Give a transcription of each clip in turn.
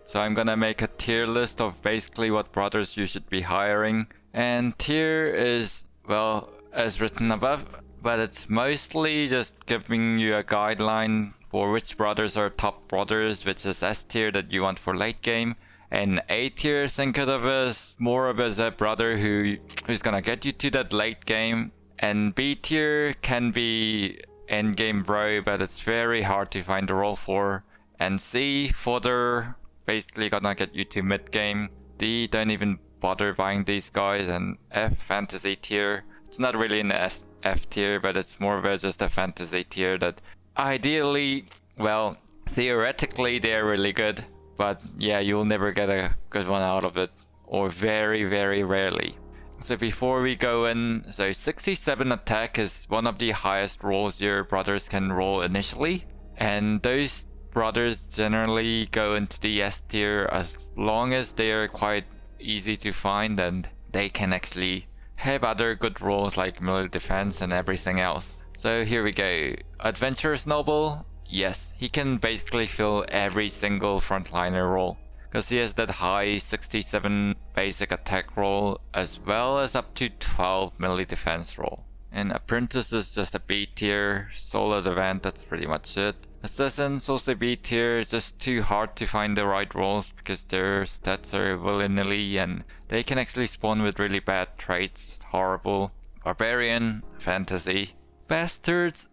So I'm gonna make a tier list of basically what brothers you should be hiring. And tier is, well, as written above, but it's mostly just giving you a guideline for which brothers are top brothers, which is S tier that you want for late game. And A tier, think of it as more of as a brother who's gonna get you to that late game. And B tier can be end game bro, but it's very hard to find a role for. And C, fodder, basically gonna get you to mid game. D, don't even bother buying these guys. And F, fantasy tier. It's not really an F tier, but it's more of a just a fantasy tier that ideally, well, theoretically they're really good. But yeah, you'll never get a good one out of it, or very, very rarely. So before we go in, so 67 attack is one of the highest rolls your brothers can roll initially. And those brothers generally go into the S tier as long as they are quite easy to find and they can actually have other good rolls like melee defense and everything else. So here we go. Adventurous Noble. Yes, he can basically fill every single frontliner role, because he has that high 67 basic attack roll as well as up to 12 melee defense roll. And Apprentice is just a B tier, solid event, that's pretty much it. Assassins also B tier, just too hard to find the right roles because their stats are willy-nilly and they can actually spawn with really bad traits, it's horrible. Barbarian, fantasy. Bastards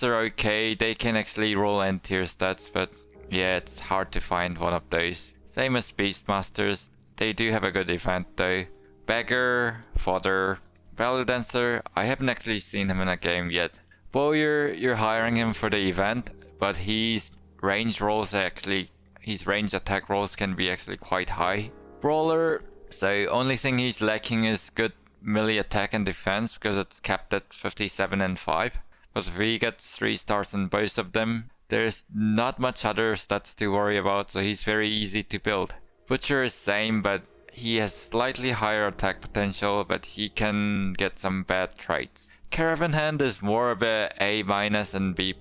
are okay, they can actually roll end tier stats, but yeah, it's hard to find one of those. Same as Beastmasters, they do have a good event though. Beggar, fodder, Value Dancer, I haven't actually seen him in a game yet. Bowyer, you're hiring him for the event, but his range attack rolls can be actually quite high. Brawler, so only thing he's lacking is good melee attack and defense because it's capped at 57 and 5. But if he gets 3 stars in both of them, there's not much other stats to worry about, so he's very easy to build. Butcher is same, but he has slightly higher attack potential, but he can get some bad traits. Caravan Hand is more of a A- and B+.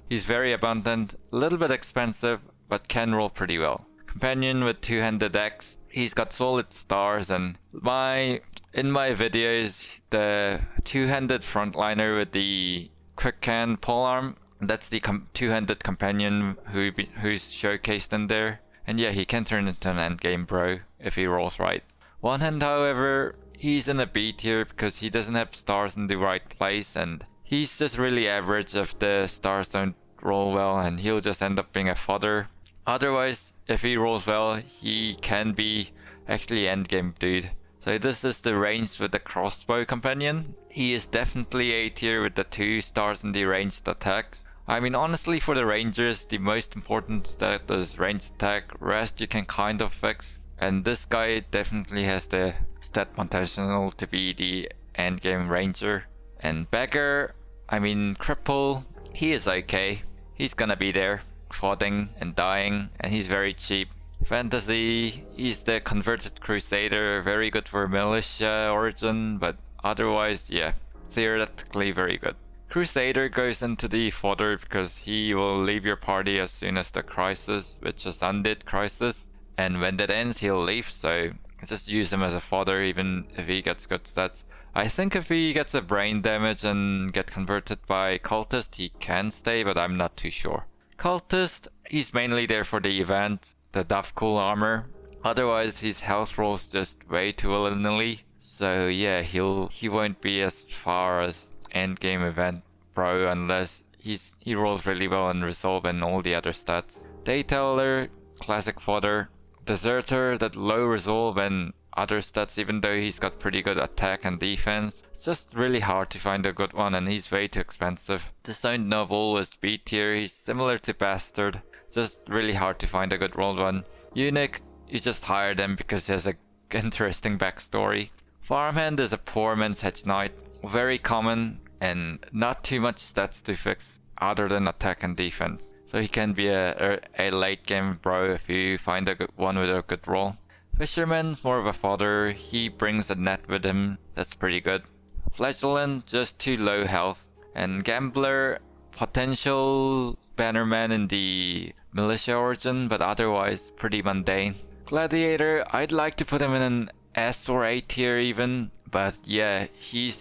He's very abundant, a little bit expensive, but can roll pretty well. Companion with two-handed axe, he's got solid stars, and in my videos, the two-handed frontliner with the quick can polearm, that's the two-handed companion who's showcased in there. And yeah, he can turn into an endgame bro if he rolls right. One hand, however, he's in a B tier because he doesn't have stars in the right place and he's just really average if the stars don't roll well, and he'll just end up being a fodder. Otherwise, if he rolls well, he can be actually endgame dude. So this is the range with the crossbow companion. He is definitely A tier with the 2 stars in the ranged attacks. I mean, honestly, for the rangers, the most important stat is ranged attack. Rest you can kind of fix. And this guy definitely has the stat potential to be the endgame ranger. And Beggar, I mean, Cripple, he is okay. He's gonna be there, fodding and dying, and he's very cheap. Fantasy, he's the converted crusader, very good for militia origin, but otherwise, yeah, theoretically very good. Crusader goes into the fodder because he will leave your party as soon as the crisis, which is undead crisis, and when that ends he'll leave, so just use him as a fodder even if he gets good stats. I think if he gets a brain damage and get converted by cultist, he can stay, but I'm not too sure. Cultist, he's mainly there for the event, the Duff Cool armor. Otherwise, his health rolls just way too willy-nilly. So yeah, he won't be as far as endgame event bro unless he rolls really well in resolve and all the other stats. Dayteller, classic fodder. Deserter, that low resolve and other stats, even though he's got pretty good attack and defense. It's just really hard to find a good one and he's way too expensive. Disowned Novel is B tier, he's similar to Bastard, just really hard to find a good rolled one. Eunuch, you just hire them because he has a interesting backstory. Farmhand is a poor man's Hedgeknight, very common and not too much stats to fix other than attack and defense. So he can be a late game bro if you find a good one with a good roll. Fisherman's more of a fodder, he brings a net with him, that's pretty good. Flagellant, just too low health. And Gambler, potential bannerman in the Militia origin, but otherwise pretty mundane. Gladiator, I'd like to put him in an S or A tier even, but yeah, he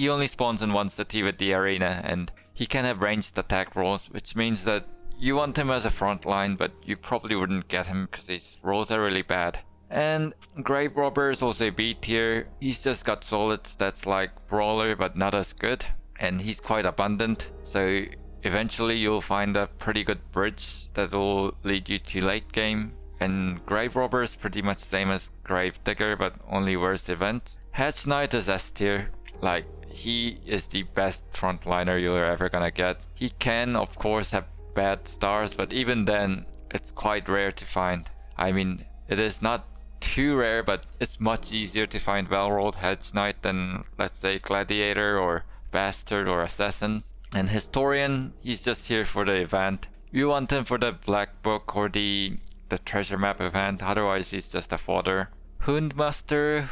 only spawns in one city with the arena, and he can have ranged attack rolls, which means that you want him as a frontline, but you probably wouldn't get him because his rolls are really bad. And Grave Robber is also a B tier. He's just got solid stats like Brawler, but not as good, and he's quite abundant, so eventually you'll find a pretty good bridge that will lead you to late game. And Grave Robber is pretty much same as Grave Digger, but only worse events. Hedgeknight is S tier. Like, he is the best frontliner you're ever gonna get. He can, of course, have bad stars, but even then, it's quite rare to find. I mean, it is not too rare, but it's much easier to find well-rolled Hedgeknight than, let's say, Gladiator or Bastard or Assassins. And Historian, he's just here for the event. You want him for the Black Book or the treasure map event, otherwise he's just a fodder. Hundmaster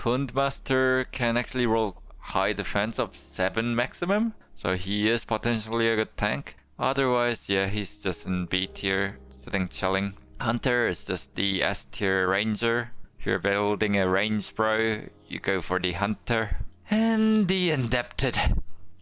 can actually roll high defense of 7 maximum, so he is potentially a good tank. Otherwise, yeah, he's just in B tier, sitting chilling. Hunter is just the S tier ranger. If you're building a range bro, you go for the Hunter. And the Indebted.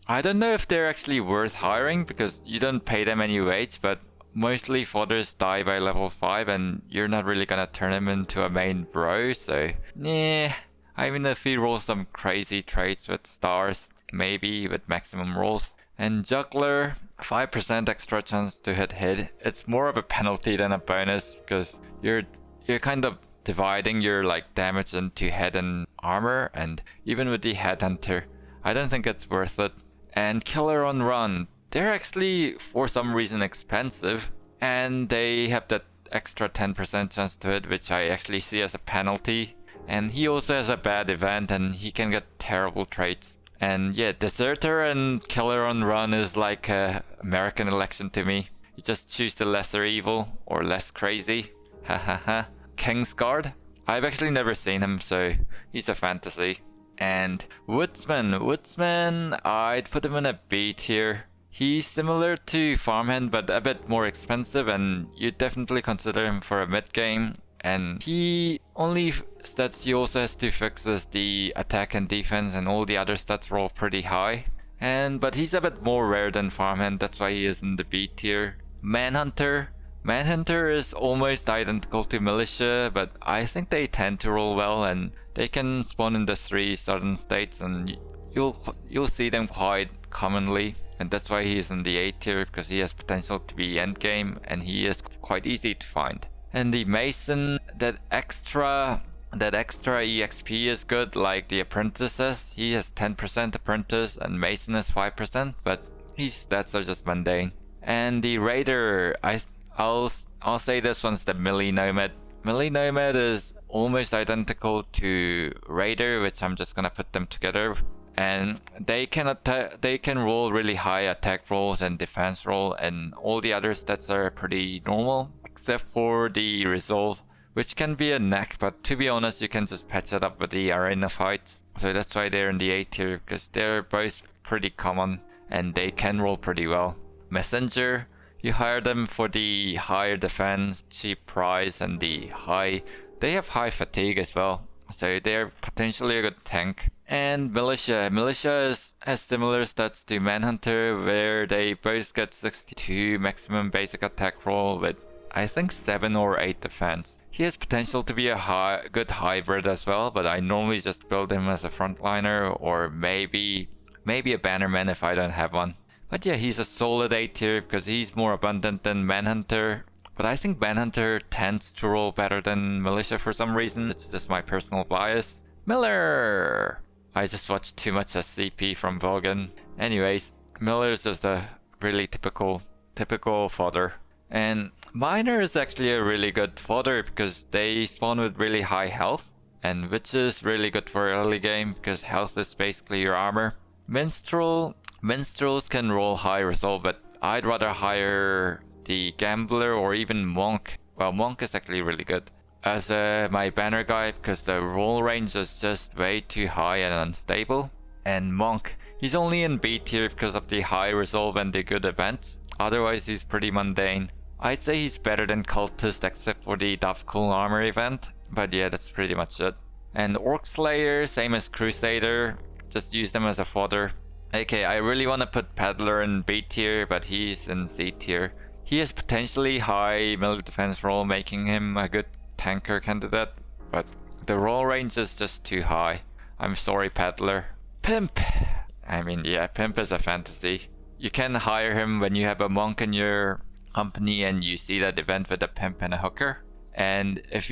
I don't know if they're actually worth hiring because you don't pay them any wage, but mostly fodders die by level 5 and you're not really gonna turn him into a main bro, so nah. I mean, if he rolls some crazy traits with stars, maybe with maximum rolls. And Juggler, 5% extra chance to hit. It's more of a penalty than a bonus because you're kind of dividing your like damage into head and armor, and even with the Headhunter, I don't think it's worth it. And Killer on Run, they're actually for some reason expensive, and they have that extra 10% chance to hit, which I actually see as a penalty. And he also has a bad event and he can get terrible traits. And yeah, Deserter and Killer on Run is like a American election to me. You just choose the lesser evil or less crazy. Hahaha. Kingsguard, I've actually never seen him, so he's a fantasy. And Woodsman, I'd put him in a B tier. He's similar to Farmhand but a bit more expensive, and you'd definitely consider him for a mid game. And he only stats he also has to fix is the attack and defense, and all the other stats roll pretty high. But he's a bit more rare than Farmhand, that's why he is in the B tier. Manhunter is almost identical to Militia, but I think they tend to roll well, and they can spawn in the 3 southern states, and you'll see them quite commonly. And that's why he is in the A tier, because he has potential to be endgame, and he is quite easy to find. And the Mason, that extra EXP is good, like the Apprentices. He has 10% Apprentice, and Mason is 5%, but his stats are just mundane. And the Raider, I'll say this one's the Melee Nomad. Melee Nomad is almost identical to Raider, which I'm just gonna put them together. And they can roll really high attack rolls and defense roll, and all the other stats are pretty normal, except for the resolve, which can be a knack, but to be honest, you can just patch it up with the arena fight. So that's why they're in the A tier, because they're both pretty common and they can roll pretty well. Messenger, you hire them for the higher defense, cheap price, and they have high fatigue as well, so they're potentially a good tank. And Militia has similar stats to Manhunter, where they both get 62 maximum basic attack roll with I think 7 or 8 defense. He has potential to be a good hybrid as well, but I normally just build him as a frontliner, or maybe a bannerman if I don't have one. But yeah, he's a solid A tier because he's more abundant than Manhunter. But I think Manhunter tends to roll better than Militia for some reason. It's just my personal bias. Miller! I just watched too much SCP from Vulcan. Anyways, Miller's just a really typical fodder. And Miner is actually a really good fodder because they spawn with really high health, and which is really good for early game because health is basically your armor. Minstrels can roll high resolve, but I'd rather hire the Gambler or even Monk. Well, Monk is actually really good as my banner guy because the roll range is just way too high and unstable. And Monk, he's only in B tier because of the high resolve and the good events. Otherwise, he's pretty mundane. I'd say he's better than Cultist except for the Dove Cool Armor event, but yeah, that's pretty much it. And Orc Slayer, same as Crusader, just use them as a fodder. Okay, I really want to put Peddler in B tier, but he's in C tier. He has potentially high melee defense roll, making him a good tanker candidate, but the roll range is just too high. I'm sorry, Peddler. Pimp! I mean, yeah, Pimp is a fantasy. You can hire him when you have a monk in your company and you see that event with a pimp and a hooker. And if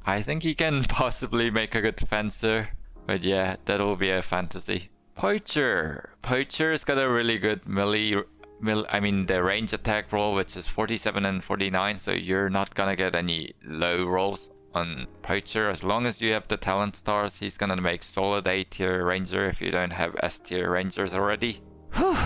I think he can possibly make a good fencer. But yeah, that'll be a fantasy. Poacher. Poacher's got a really good the range attack roll, which is 47 and 49, so you're not gonna get any low rolls on Poacher. As long as you have the talent stars, he's gonna make solid A tier ranger if you don't have S tier rangers already. Whew.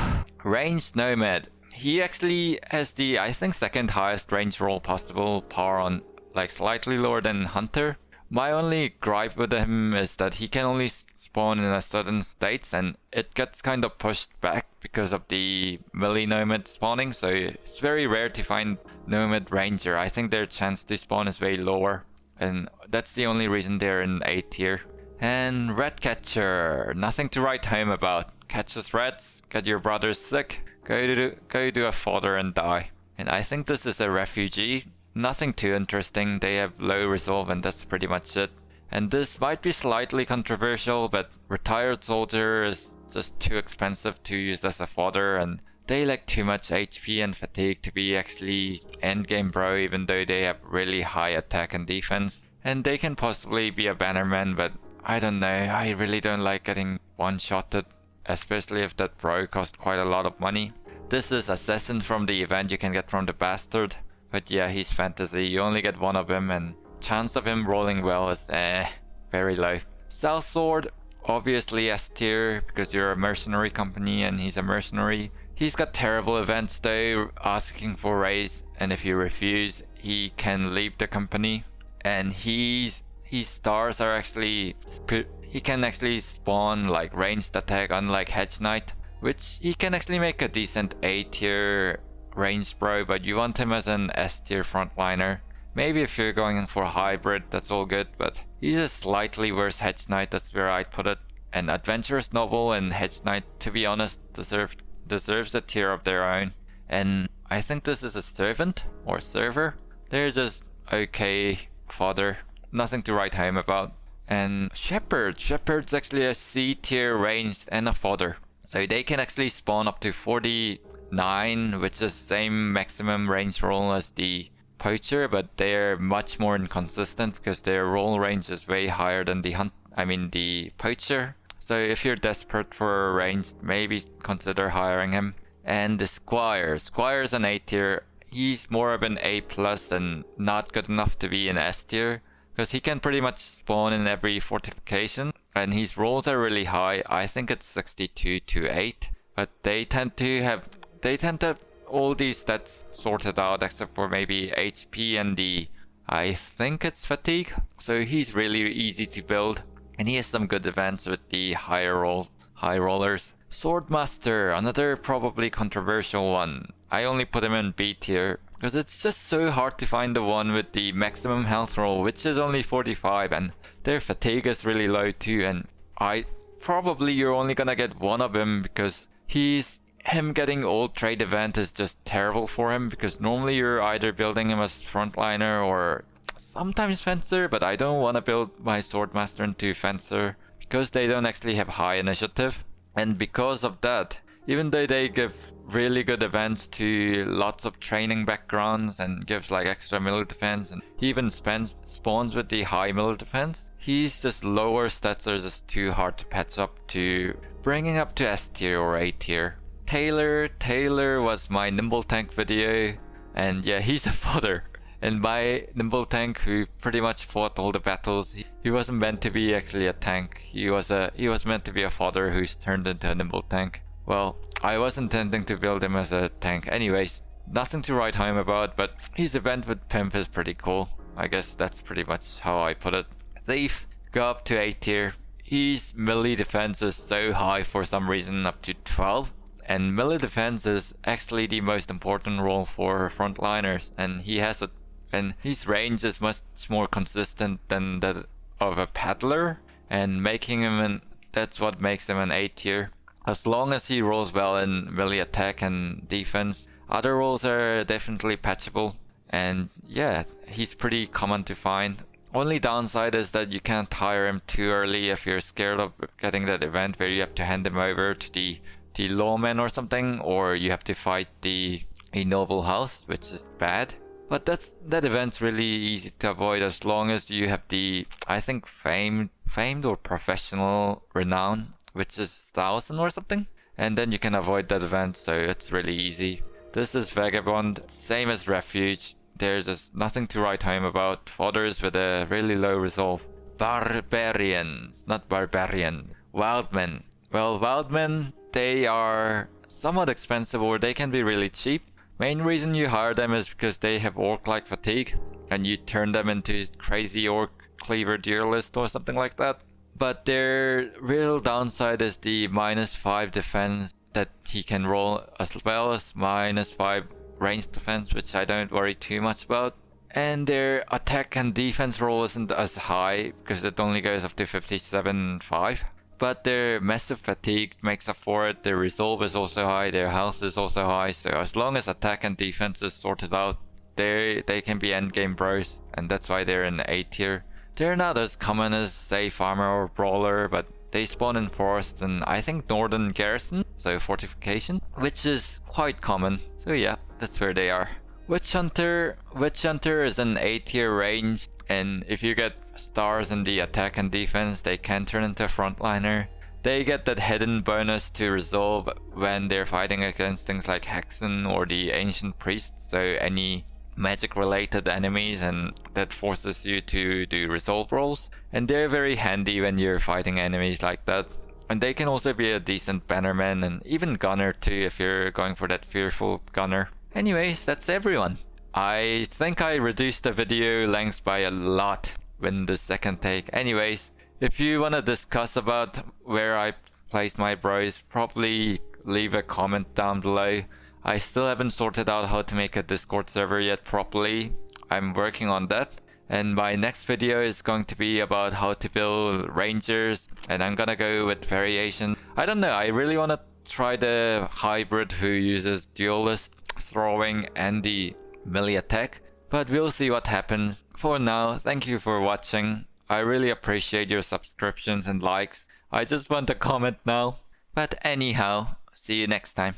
Ranged nomad. He actually has the, I think, second highest range roll possible, par on like slightly lower than Hunter. My only gripe with him is that he can only spawn in a certain states, and it gets kind of pushed back because of the melee nomad spawning, so it's very rare to find nomad ranger. I think their chance to spawn is way lower, and that's the only reason they're in A tier. And Ratcatcher, nothing to write home about. Catches rats, get your brothers sick, go do a fodder and die. And I think this is a refugee. Nothing too interesting, they have low resolve and that's pretty much it. And this might be slightly controversial, but retired soldier is just too expensive to use as a fodder, and they lack too much HP and fatigue to be actually endgame bro, even though they have really high attack and defense. And they can possibly be a bannerman, but I don't know, I really don't like getting one-shotted, especially if that bro cost quite a lot of money. This is Assassin from the event you can get from the Bastard. But yeah, he's fantasy, you only get one of him and chance of him rolling well is very low. Sellsword, obviously S tier because you're a mercenary company and he's a mercenary. He's got terrible events though, asking for raise, and if you refuse, he can leave the company. And his stars are actually, he can actually spawn like ranged attack unlike Hedgeknight, which he can actually make a decent A tier ranged bro, but you want him as an S tier frontliner. Maybe if you're going for a hybrid, that's all good, but he's a slightly worse Hedgeknight, that's where I'd put it. And Adventurous Noble and Hedgeknight, to be honest, deserves a tier of their own. And I think this is a servant or server. They're just okay fodder, nothing to write home about. And Shepherd's actually a C tier ranged and a fodder, so they can actually spawn up to 49, which is same maximum range roll as the Poacher, but they're much more inconsistent because their roll range is way higher than the Poacher. So if you're desperate for a ranged, maybe consider hiring him. And the Squire's an A tier. He's more of an A plus and not good enough to be an S tier, because he can pretty much spawn in every fortification, and his rolls are really high. I think it's 62 to 8, but they tend to have all these stats sorted out except for maybe HP and I think it's fatigue. So he's really easy to build, and he has some good events with the high rollers. Swordmaster, another probably controversial one. I only put him in B tier because it's just so hard to find the one with the maximum health roll, which is only 45, and their fatigue is really low too. And you're only gonna get one of him because him getting old trade event is just terrible for him, because normally you're either building him as frontliner or sometimes fencer, but I don't want to build my Swordmaster into fencer because they don't actually have high initiative. And because of that, even though they give really good events to lots of training backgrounds and gives like extra melee defense, and he even spawns with the high melee defense, he's just lower stats are just too hard to patch up to bringing up to S tier or A tier. Taylor was my nimble tank video, and yeah, he's a fodder. And my nimble tank who pretty much fought all the battles, he wasn't meant to be actually a tank. He was meant to be a fodder who's turned into a nimble tank. Well, I was intending to build him as a tank anyways. Nothing to write home about, but his event with Pimp is pretty cool. I guess that's pretty much how I put it. Thief, go up to A tier. His melee defense is so high for some reason, up to 12. And melee defense is actually the most important role for frontliners, and he has it, and his range is much more consistent than that of a paddler, and making him that's what makes him an A tier. As long as he rolls well in melee attack and defense, other roles are definitely patchable, and yeah, he's pretty common to find. Only downside is that you can't hire him too early if you're scared of getting that event where you have to hand him over to the lawman or something, or you have to fight a noble house, which is bad. But that event's really easy to avoid as long as you have the, I think, famed or professional renown, which is 1000 or something, and then you can avoid that event, so it's really easy. This is Vagabond, same as Refuge. There's just nothing to write home about. Fodders with a really low resolve. Barbarians, not barbarian. Wildmen. Well, Wildmen, they are somewhat expensive, or they can be really cheap. Main reason you hire them is because they have orc-like fatigue, and you turn them into crazy orc cleaver tierlist or something like that. But their real downside is the -5 defense that he can roll, as well as -5 range defense, which I don't worry too much about. And their attack and defense roll isn't as high because it only goes up to 57.5. But their massive fatigue makes up for it. Their resolve is also high, their health is also high, so as long as attack and defense is sorted out, they can be endgame bros, and that's why they're in A tier. They're not as common as, say, Farmer or Brawler, but they spawn in Forest and I think Northern Garrison, so Fortification, which is quite common. So yeah, that's where they are. Witch Hunter is an A tier range, and if you get stars in the attack and defense, they can turn into a frontliner. They get that hidden bonus to resolve when they're fighting against things like Hexen or the Ancient Priests, so any magic related enemies, and that forces you to do resolve rolls, and they're very handy when you're fighting enemies like that. And they can also be a decent bannerman and even gunner too if you're going for that fearful gunner. Anyways, that's everyone. I think I reduced the video length by a lot in the second take. Anyways, if you want to discuss about where I place my bros, probably leave a comment down below. I still haven't sorted out how to make a Discord server yet properly. I'm working on that. And my next video is going to be about how to build rangers, and I'm gonna go with variation. I don't know, I really want to try the hybrid who uses duelist, throwing, and the melee attack, but we'll see what happens. For now, thank you for watching. I really appreciate your subscriptions and likes. I just want a comment now. But anyhow, see you next time.